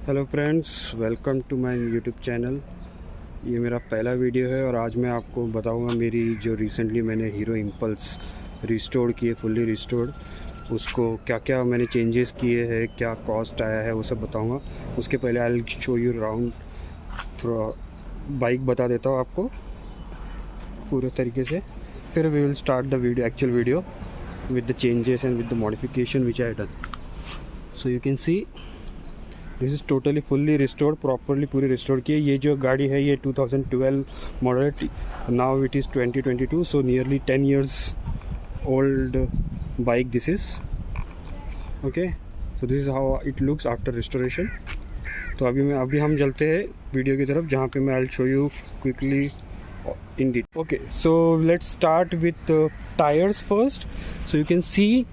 Hello friends, welcome to my YouTube channel. ये मेरा पहला वीडियो है और आज मैं आपको बताऊंगा मेरी जो रिसेंटली मैंने हीरो इम्पल्स रिस्टोर की है, फुल्ली रिस्टोर्ड, उसको क्या क्या मैंने चेंजेस किए हैं, क्या कॉस्ट आया है, वो सब बताऊंगा। उसके पहले I will show you round थोड़ा बाइक बता देता हूँ आपको पूरे तरीके से, फिर we will start the video, actual video with the changes and with the modification which I done. So you can see this is totally fully restored, properly पूरी रिस्टोर की है। ये जो गाड़ी है ये 2012 model, now it is 2022, so nearly 10 years old bike this is. Okay, so this is how it looks after restoration. तो अभी हम चलते हैं वीडियो की तरफ, जहाँ पे मैं आई will show you quickly in detail. Okay, so let's start with tyres first. So you can सी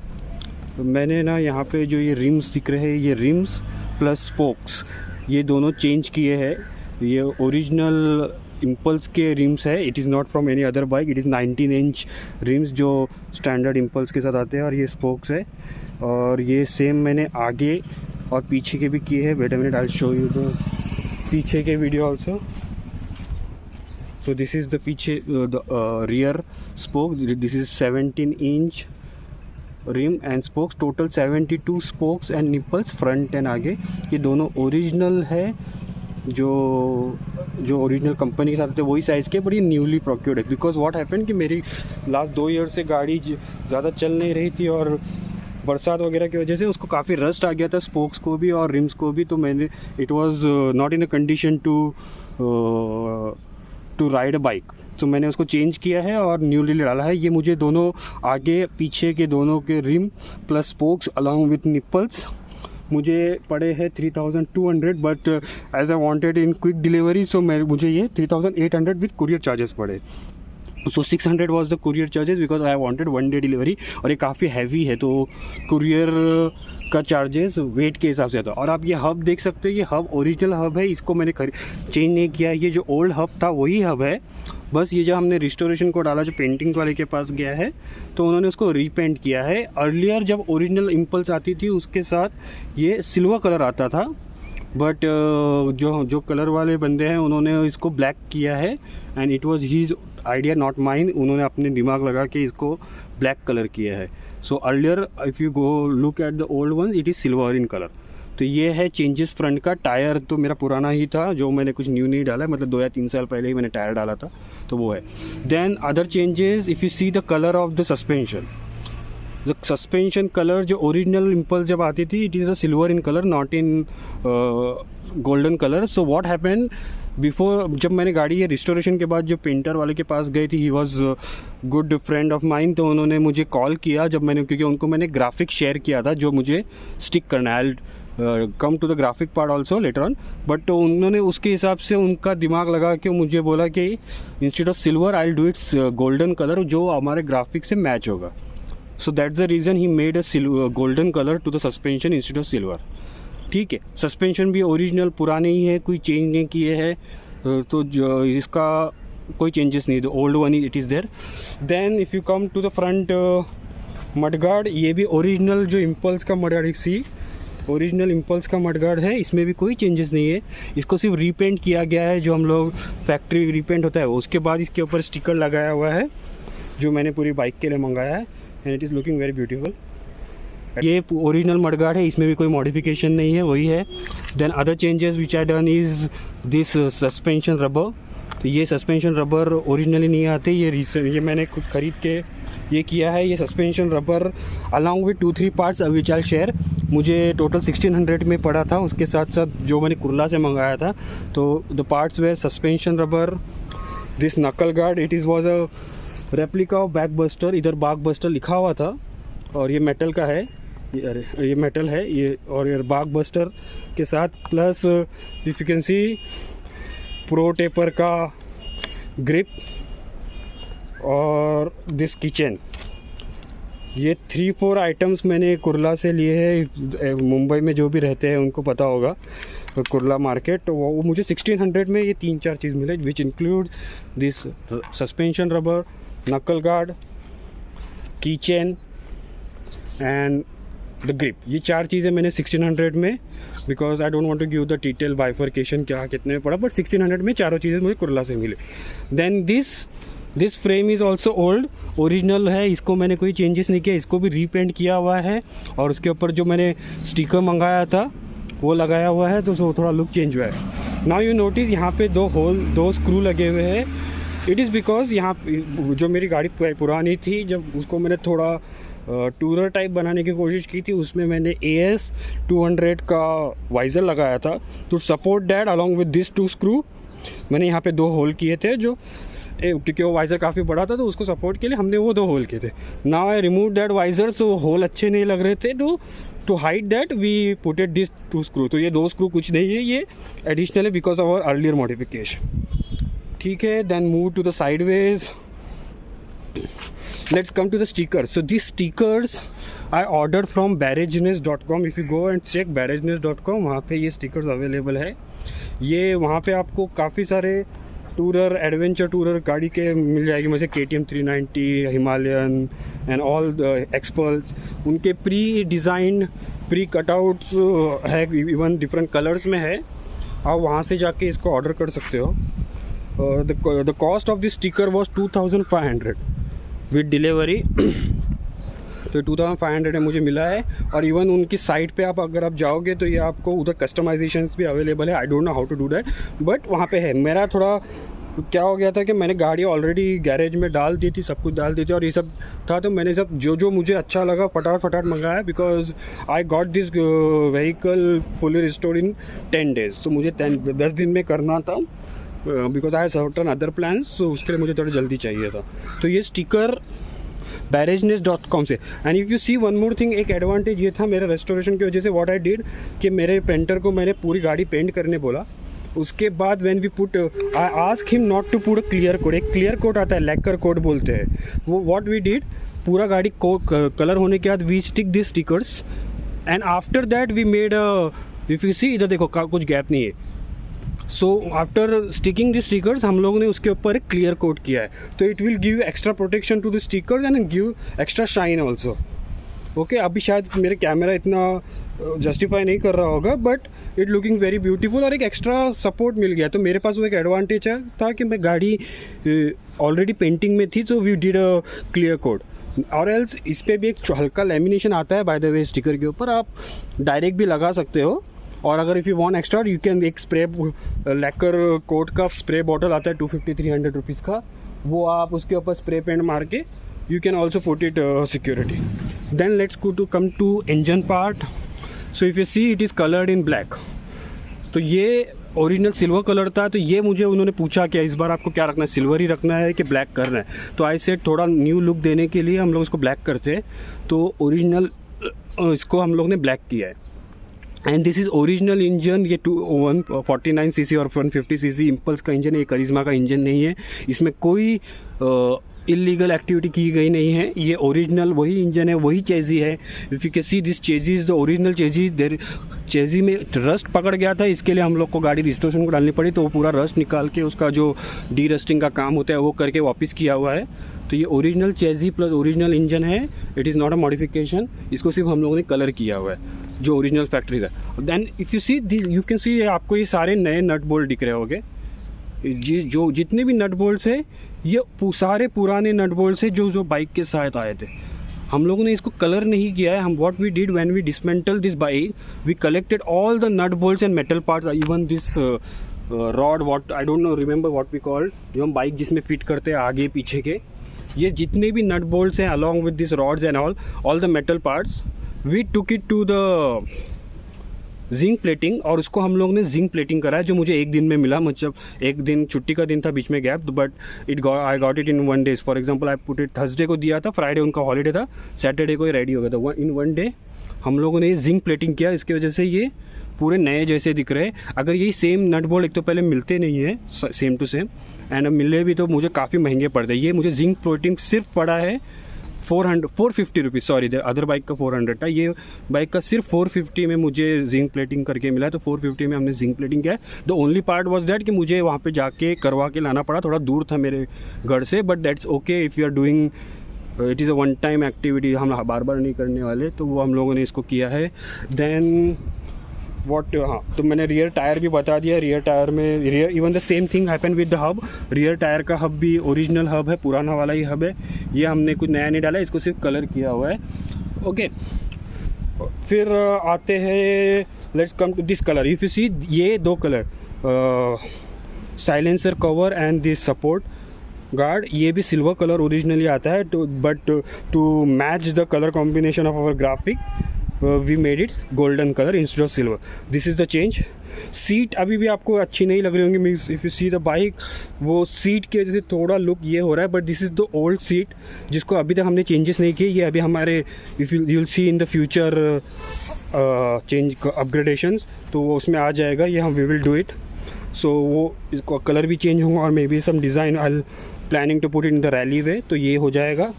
मैंने ना यहाँ पे जो ये रिम्स दिख रहे हैं, ये रिम्स प्लस स्पोक्स, ये दोनों चेंज किए हैं। ये ओरिजिनल इम्पल्स के रिम्स है, it is not from any other bike, it is 19 inch RIMS जो स्टैंडर्ड इम्पल्स के साथ आते हैं, और ये स्पोक्स है। और ये सेम मैंने आगे और पीछे के भी किए हैं। Wait a minute, I will show you the पीछे के video also. So this is the पीछे the rear spoke, this is 17 inch rim and spokes, total 72 spokes and nipples front and आगे। ये दोनों ओरिजिनल है, जो ओरिजिनल कंपनी के साथ थे वही साइज़ के, बट ये न्यूली प्रोक्योर्ड है। बिकॉज व्हाट हैपेंड कि मेरी लास्ट 2 ईयर से गाड़ी ज़्यादा चल नहीं रही थी और बरसात वगैरह की वजह से उसको काफ़ी रस्ट आ गया था, स्पोक्स को भी और रिम्स को भी। तो मैंने it was not in a condition to ride a bike, तो मैंने उसको चेंज किया है और न्यूली डाला है। ये मुझे दोनों आगे पीछे के दोनों के rim plus spokes along with nipples मुझे पड़े हैं 3200, but as I wanted in quick delivery, so मुझे ये 3800 विथ कुरियर चार्जेस पड़े। So 600 was the courier charges because I wanted 1 day delivery, और ये काफ़ी हैवी है तो कुरियर का चार्जेस वेट के हिसाब से आता। और आप ये हब देख सकते हो, ये हब ओरिजिनल हब है, इसको मैंने चेंज नहीं किया है। ये जो ओल्ड हब था वही हब है, बस ये जो हमने रिस्टोरेशन को डाला, जो पेंटिंग वाले के पास गया है तो उन्होंने उसको रीपेंट किया है। अर्लियर जब ओरिजिनल इम्पल्स आती थी उसके साथ ये सिल्वर कलर आता था, बट जो कलर वाले बंदे हैं उन्होंने इसको ब्लैक किया है, and it was his idea not mine. उन्होंने अपने दिमाग लगा के इसको ब्लैक कलर किया है। So earlier if you go look at the old one, it is silver in colour. तो ये है चेंजेस फ्रंट का। टायर तो मेरा पुराना ही था, जो मैंने कुछ न्यू नहीं डाला है, मतलब 2 या 3 साल पहले ही मैंने टायर डाला था, तो वो है। Then other changes, if you see the colour of the suspension, the suspension colour जो ओरिजिनल इम्पल्स जब आती थी, it is a silver in colour, not in golden colour. So what happened before, जब मैंने गाड़ी ये रिस्टोरेशन के बाद जो पेंटर वाले के पास गई थी, he was good friend of mine, तो उन्होंने मुझे कॉल किया जब मैंने, क्योंकि उनको मैंने ग्राफिक शेयर किया था जो मुझे स्टिक करना है। Come to the graphic part also later on, but उन्होंने उसके हिसाब से उनका दिमाग लगा के मुझे बोला कि instead of silver I will do it's golden colour, जो हमारे ग्राफिक से मैच होगा। So that's the reason he made a golden colour to the suspension instead of silver. ठीक है, सस्पेंशन भी ओरिजिनल पुराने ही है, कोई चेंज नहीं किए हैं, तो जो इसका कोई चेंजेस नहीं, the old one it is there. Then if you come to the front mudguard, ये भी ओरिजिनल जो इम्पल्स का मडगार्ड, सी ओरिजिनल इम्पल्स का मडगार्ड है, इसमें भी कोई चेंजेस नहीं है। इसको सिर्फ रीपेंट किया गया है, जो हम लोग फैक्ट्री रीपेंट होता है उसके बाद इसके ऊपर स्टिकर लगाया हुआ है, जो मैंने पूरी बाइक के लिए मंगाया है, and it is looking very beautiful. ये ओरिजिनल मडगार्ड है, इसमें भी कोई मॉडिफिकेशन नहीं है, वही है। Then other changes which I done is this suspension rubber. तो ये सस्पेंशन रबर ओरिजिनली नहीं आते, ये मैंने खुद खरीद के ये किया है। ये suspension rubber along with 2-3 parts which I share, मुझे टोटल 1600 में पड़ा था। उसके साथ साथ जो मैंने कुर्ला से मंगाया था, तो the parts were suspension rubber, this knuckle guard, it is was a replica of back buster, इधर बैक बस्टर लिखा हुआ था, और ये मेटल का है, ये मेटल है ये, और ये बैक बस्टर के साथ plus if you can C pro taper का ग्रिप और दिस किचन। ये 3-4 आइटम्स मैंने कुर्ला से लिए हैं। मुंबई में जो भी रहते हैं उनको पता होगा कुर्ला मार्केट, तो वो मुझे 1600 में ये 3-4 चीज़ मिले, which include this suspension rubber, knuckle guard, की चेन एंड द ग्रिप, ये 4 चीज़ें मैंने 1600 में, because I don't want to give the detail bifurcation क्या कितने में पड़ा, बट 1600 में चारों चीज़ें मुझे कुर्ला से मिले। Then this frame is also old, original है, इसको मैंने कोई चेंजेस नहीं किया, इसको भी रीपेंट किया हुआ है, और उसके ऊपर जो मैंने स्टिकर मंगाया था वो लगाया हुआ है, तो थोड़ा लुक चेंज हुआ है। नाउ यू नोटिस यहाँ पे 2 स्क्रू लगे हुए हैं। इट इज़ बिकॉज यहाँ जो मेरी गाड़ी पुरानी थी, जब उसको मैंने थोड़ा टूरर टाइप बनाने की कोशिश की थी, उसमें मैंने AS 200 का वाइज़र लगाया था to support that along with this 2 screw. मैंने यहाँ पे 2 होल किए थे, जो क्योंकि वो वाइज़र काफ़ी बड़ा था तो उसको सपोर्ट के लिए हमने वो 2 होल किए थे। Now I remove that visor, so hole अच्छे नहीं लग रहे थे, to hide that we putted this 2 screw. तो ये 2 स्क्रू कुछ नहीं है, ये एडिशनल है because of our earlier modification. ठीक है, then move to the sideways. Let's come to the stickers. So these stickers I ordered from barrageness.com. If you go and check barrageness.com, वहाँ पे ये stickers अवेलेबल है। ये वहाँ पे आपको काफ़ी सारे टूरर, एडवेंचर टूरर गाड़ी के मिल जाएगी, जैसे KTM 390, Himalayan and all the XPulse, उनके प्री डिज़ाइन, प्री कटआउट्स है, इवन डिफरेंट कलर्स में है। आप वहाँ से जाके इसको ऑर्डर कर सकते हो। The cost of this sticker was 2500 with delivery. तो 2500 में मुझे मिला है, और इवन उनकी साइट पे अगर आप जाओगे तो ये आपको उधर कस्टमाइजेशंस भी अवेलेबल है। I don't know how to do that, but वहाँ पे है। मेरा थोड़ा क्या हो गया था कि मैंने गाड़ी ऑलरेडी गैरेज में डाल दी थी, सब कुछ डाल दी थी, और ये सब था, तो मैंने सब जो मुझे अच्छा लगा फटाफट मंगाया, because I got this vehicle fully restored in 10 days। तो मुझे 10 दिन में करना था, because I certain other plans, तो उसके लिए मुझे थोड़ा जल्दी चाहिए था। तो ये स्टिकर barrageness.com से। And if you see one more thing, एक एडवांटेज ये था मेरे रेस्टोरेशन की वजह से, व्हाट आई डिड कि मेरे पेंटर को मैंने पूरी गाड़ी पेंट करने बोला। उसके बाद when we put, I ask him not to put a clear coat. एक क्लियर कोड आता है, लैकर कोड बोलते हैं वो। व्हाट वी डिड, पूरा गाड़ी को कलर होने के बाद we stick this stickers, and after that we made if you see, इधर देखो कुछ गैप नहीं है। So after sticking the stickers हम लोगों ने उसके ऊपर एक क्लियर कोट किया है, तो it will give extra protection to the stickers and give extra shine also. Okay, अभी शायद मेरे कैमरा इतना जस्टिफाई नहीं कर रहा होगा, but it looking very beautiful, और एक एक्स्ट्रा सपोर्ट मिल गया। तो मेरे पास वो एक एडवांटेज था कि मैं गाड़ी ऑलरेडी पेंटिंग में थी, तो we did a clear coat. और एल्स इस पर भी एक हल्का लेमिनेशन आता है बाय द वे स्टिकर के ऊपर, आप डायरेक्ट भी लगा सकते हो। और अगर if you want extra, you can एक स्प्रे लैकर कोट का स्प्रे बॉटल आता है 250-300 रुपीज़ का, वो आप उसके ऊपर स्प्रे पेंट मार के you can also put it security. Then let's come to engine part. So if you see, it is coloured in black. तो ये ओरिजिनल सिल्वर कलर था, तो ये मुझे उन्होंने पूछा कि इस बार आपको क्या रखना है, सिल्वर ही रखना है कि ब्लैक करना है। तो आई सेड थोड़ा न्यू लुक देने के लिए हम लोग इसको ब्लैक करते हैं, तो ओरिजिनल इसको हम लोग ने ब्लैक किया है। And this is original engine. ये 149 सीसी और 150 सीसी इम्पल्स का इंजन है, ये करिश्मा का इंजन नहीं है। इसमें कोई इलीगल एक्टिविटी की गई नहीं है। ये ओरिजिनल वही इंजन है, वही चेजी है। If you can see this chassis, the original chassis, there chassis में रस्ट पकड़ गया था, इसके लिए हम लोग को गाड़ी रजिस्ट्रेशन को डालनी पड़ी, तो वो पूरा रस्ट निकाल के उसका जो डी रस्टिंग का काम होता है वो करके वापस किया हुआ है। तो ये ओरिजिनल चेजी प्लस ओरिजिनल इंजन है, it is not a modification. इसको सिर्फ हम लोगों ने कलर किया हुआ है जो ओरिजिनल फैक्ट्री है। Then if you see this, you can see आपको ये सारे नए नट बोल्ट दिख रहे होंगे। जो जितने भी नट बोल्ट्स है, ये सारे पुराने नट बोल्ट्स है जो बाइक के साथ आए थे। हम लोगों ने इसको कलर नहीं किया है। हम what we did when we dismantle this bike, we collected all the nut bolts and metal parts, even this rod, what I don't know remember what we called, जो हम बाइक जिसमें फिट करते हैं आगे पीछे के, ये जितने भी नट बोल्ट्स हैं along with this rods and all the metal parts, we took it to the zinc plating, और उसको हम लोग ने जिंक प्लेटिंग करा है, जो मुझे एक दिन में मिला। मतलब एक दिन छुट्टी का दिन था, बीच में gap, but I got it in 1 day। For example I put it Thursday को दिया था, फ्राइडे उनका हॉलीडे था, सैटरडे को ये रेडी हो गया था। इन 1 day हम लोगों ने जिंक प्लेटिंग किया, इसकी वजह से ये पूरे नए जैसे दिख रहे हैं। अगर ये सेम नट बोल्ट एक तो पहले मिलते नहीं है सेम टू सेम, एंड मिले भी तो मुझे काफ़ी महंगे पड़ते हैं। ये मुझे जिंक प्लेटिंग सिर्फ पड़ा है 450 रुपीज़, सॉरी अदर बाइक का 400 था, ये बाइक का सिर्फ 450 में मुझे जिंक प्लेटिंग करके मिला है। तो 450 में हमने जिंक प्लेटिंग किया है। The only part was that कि मुझे वहाँ पे जाके करवा के लाना पड़ा, थोड़ा दूर था मेरे घर से, but that's okay if you are doing it is a one time activity, हम बार बार नहीं करने वाले, तो वो हम लोगों ने इसको किया है। देन वॉट, हाँ, तो मैंने रियर टायर भी बता दिया। रियर टायर में rear even the same thing happen with the hub. Rear tyre का हब भी ओरिजिनल हब है, पुराना वाला ही हब है, ये हमने कुछ नया नहीं डाला, इसको सिर्फ कलर किया हुआ है। ओके, फिर आते हैं, let's come to this colour. If you see, ये दो colour, silencer cover and this support guard, ये भी सिल्वर कलर ओरिजिनली आता है, but to match the colour combination of our graphic we made it golden colour instead of silver. This is the change. Seat अभी भी आपको अच्छी नहीं लग रही होंगी, means if you see the bike, वो सीट के वजह से थोड़ा लुक ये हो रहा है, but this is the old seat जिसको अभी तक हमने चेंजेस नहीं किए। ये अभी हमारे, if you will see in the future change upgradations, तो वो उसमें आ जाएगा, ये हम we will do it. So वो इसको कलर भी चेंज होगा और maybe some design I planning to put in the rally way, तो ये हो जाएगा।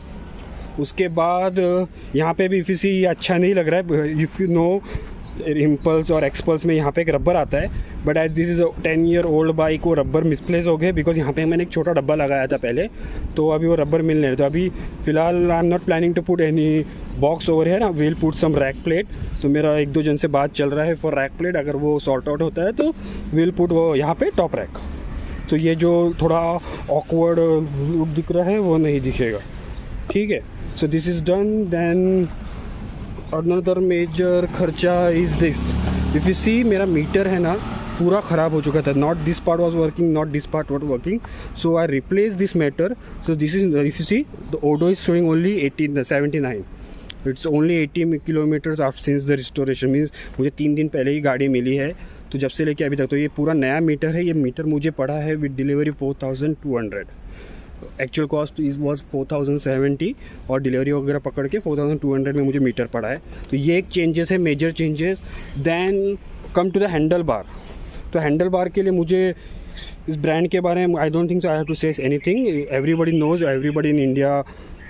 उसके बाद यहाँ पे भी इफ़ यू सी, ये अच्छा नहीं लग रहा है। इफ़ यू नो इम्पल्स और एक्सपल्स में यहाँ पे एक रबर आता है, but as this is 10 year old bike, वो रबर मिसप्लेस हो गए, बिकॉज यहाँ पे मैंने एक छोटा डब्बा लगाया था पहले, तो अभी वो रबर मिल नहीं रहा। तो अभी फ़िलहाल I am not planning to put any box over है ना, will put some rack plate. तो मेरा एक दो जन से बात चल रहा है फॉर रैक प्लेट, अगर वो सॉर्ट आउट होता है तो विल पुट वो यहाँ पे टॉप रैक। तो ये जो थोड़ा ऑकवर्ड लुक दिख रहा है वो नहीं दिखेगा, ठीक है। So this is done. Then another major खर्चा is this. If you see, मेरा मीटर है ना पूरा ख़राब हो चुका था, not this part was working, not this part was working, so I replace this meter. So this is, if you see the odo is showing only 79, it's only 80 kilometres after since the restoration. Means मुझे 3 दिन पहले ही गाड़ी मिली है, तो जब से लेके अभी तक, तो ये पूरा नया मीटर है। ये मीटर मुझे पड़ा है with delivery 4200, actual cost is was 4070, और डिलीवरी वगैरह पकड़ के 4200 में मुझे मीटर पड़ा है। तो ये एक चेंजेस है, major changes. Then come to the handle bar. तो हैंडल बार के लिए मुझे इस ब्रांड के बारे में I don't think so I have to say anything, everybody knows, everybody in India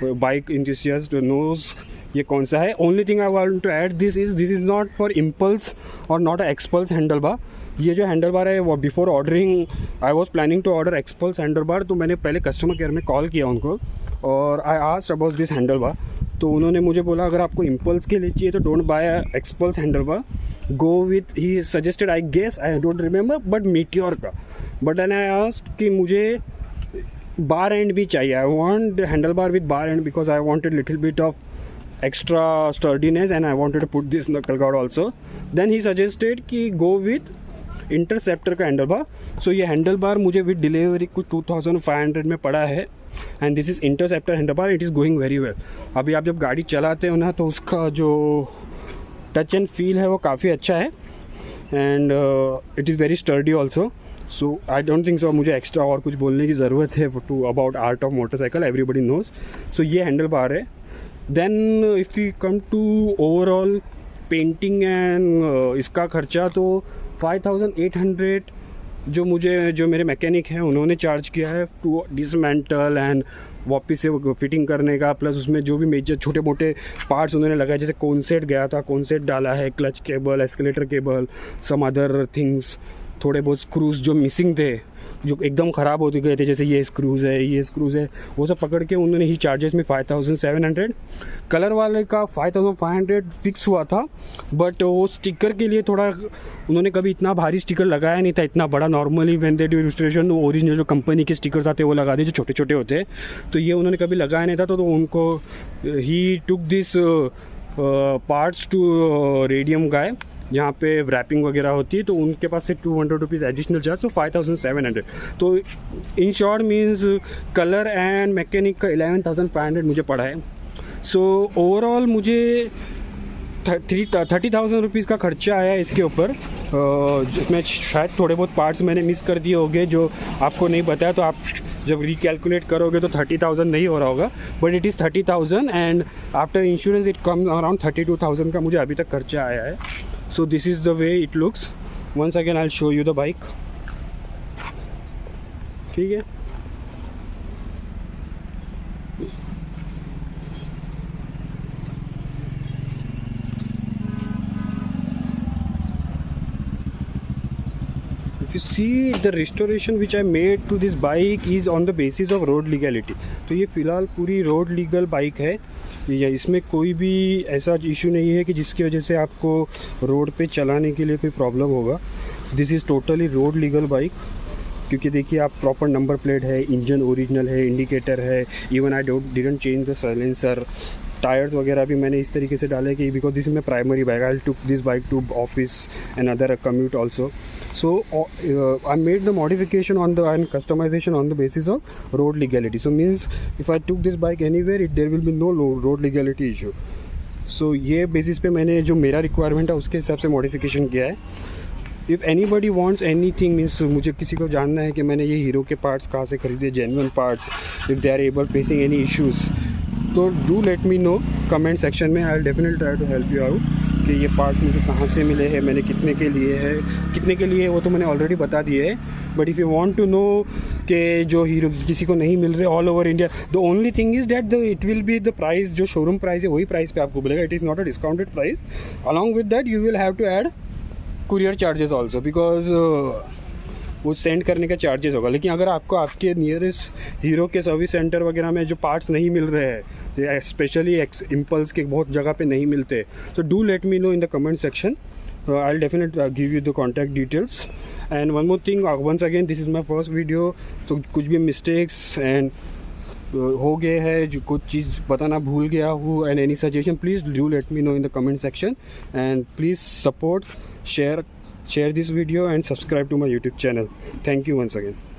bike enthusiast knows ये कौन सा है। Only thing I want to add this is not for Impulse और not a Xpulse handle bar. ये जो handle bar है वो before ordering I was planning to order Xpulse handle bar, तो मैंने पहले कस्टमर केयर में कॉल किया उनको और I asked about this handle bar. तो उन्होंने मुझे बोला अगर आपको इम्पल्स के लिए चाहिए तो don't buy Xpulse handle bar, go with, he suggested, I guess, I don't remember, but Meteor का। बट एंड आई आस्क्ड कि मुझे बार एंड भी चाहिए, I want handle bar with bar end, because I wanted little bit of extra sturdiness and I wanted to put this knuckle guard also. Then he suggested कि go with interceptor का handle bar. सो ये handle बार मुझे with delivery कुछ 2500 में पड़ा है, and this is interceptor handle bar. It is going very well. अभी आप जब गाड़ी चलाते हो ना तो उसका जो टच एंड फील है वो काफ़ी अच्छा है, and it is very sturdy also. So I don't think so मुझे एक्स्ट्रा और कुछ बोलने की ज़रूरत है to about art of motorcycle, everybody knows. So ये हैंडल बार है। Then if you come to overall painting and इसका खर्चा, तो 5800 जो मेरे मैकेनिक हैं उन्होंने चार्ज किया है टू डिसमेंटल एंड वापस से फिटिंग करने का, प्लस उसमें जो भी मेजर छोटे मोटे पार्ट्स उन्होंने लगाए, जैसे कॉन्सेट गया था, कॉन्सेट डाला है, clutch cable, escalator cable, some other things, थोड़े बहुत स्क्रूज जो मिसिंग थे, जो एकदम ख़राब होते गए थे, जैसे ये स्क्रूज़ है, ये स्क्रूज़ है, वो सब पकड़ के उन्होंने ही चार्जेस में 5700। कलर वाले का 5500 फिक्स हुआ था, बट वो स्टिकर के लिए थोड़ा उन्होंने कभी इतना भारी स्टिकर लगाया नहीं था, इतना बड़ा। Normally when they do illustration original जो कंपनी के स्टिकर्स आते हैं वो लगा दिए, जो छोटे छोटे होते हैं, तो ये उन्होंने कभी लगाया नहीं था। तो उनको ही took this parts to radium guy, जहाँ पे रैपिंग वगैरह होती है, तो उनके पास से 200 रुपीज़ एडिशनल चार्ज, तो 5700। तो in short means colour and mechanic का 11500 मुझे पड़ा है। सो ओवरऑल मुझे 30,000 रुपीज़ का खर्चा आया इसके ऊपर, जिसमें शायद थोड़े बहुत पार्ट्स मैंने मिस कर दिए होंगे जो आपको नहीं बताया, तो आप जब रिकैलकुलेट करोगे तो 30,000 नहीं हो रहा होगा, but it is 30,000 and after insurance it come around 32,000 का मुझे अभी तक खर्चा आया है। So this is the way it looks. Once again I will show you the bike, ठीक है। If you see the restoration which I made to this bike is on the basis of road legality. तो ये फ़िलहाल पूरी road legal bike है, या इसमें कोई भी ऐसा इशू नहीं है कि जिसकी वजह से आपको रोड पे चलाने के लिए कोई प्रॉब्लम होगा. This is totally road legal bike, क्योंकि देखिए आप प्रॉपर नंबर प्लेट है, इंजन ओरिजिनल है, इंडिकेटर है, even I didn't change the silencer. Tyres वगैरह भी मैंने इस तरीके से डाले कि because this is my primary bike, I took this bike to office and other commute also. So I made the modification on the and customization on the basis of road legality. So means if I took this bike anywhere, there will be no road legality issue. So ये basis पे मैंने जो मेरा requirement है उसके हिसाब से modification किया है. If anybody wants anything, means मुझे किसी को जानना है कि मैंने ये हीरो के पार्ट्स कहाँ से खरीदे, genuine parts, if they are able facing any issues, तो do let me know comment section में. I'll definitely try to help you out कि ये पार्ट्स मुझे कहाँ से मिले हैं, मैंने कितने के लिए वो तो मैंने ऑलरेडी बता दिए है. But if you want to know कि जो हीरो किसी को नहीं मिल रहे all over India, the only thing is that it will be the price, जो शोरूम प्राइस है वही प्राइस पे आपको मिलेगा. It is not a discounted price. Along with that you will have to add courier charges also, because वो send करने का charges होगा. लेकिन अगर आपको आपके नियरेस्ट हीरो के सर्विस सेंटर वगैरह में जो पार्ट्स नहीं मिल रहे हैं, स्पेशली इम्पल्स के बहुत जगह पे नहीं मिलते, तो do let me know in the comment section. I'll definitely give you the contact details. And one more thing, once again this is my first video, तो कुछ भी mistakes and हो गए है, जो कुछ चीज़ बताना भूल गया हूँ, and any suggestion please do let me know in the comment section. And please support, share this video and subscribe to my YouTube channel. Thank you once again.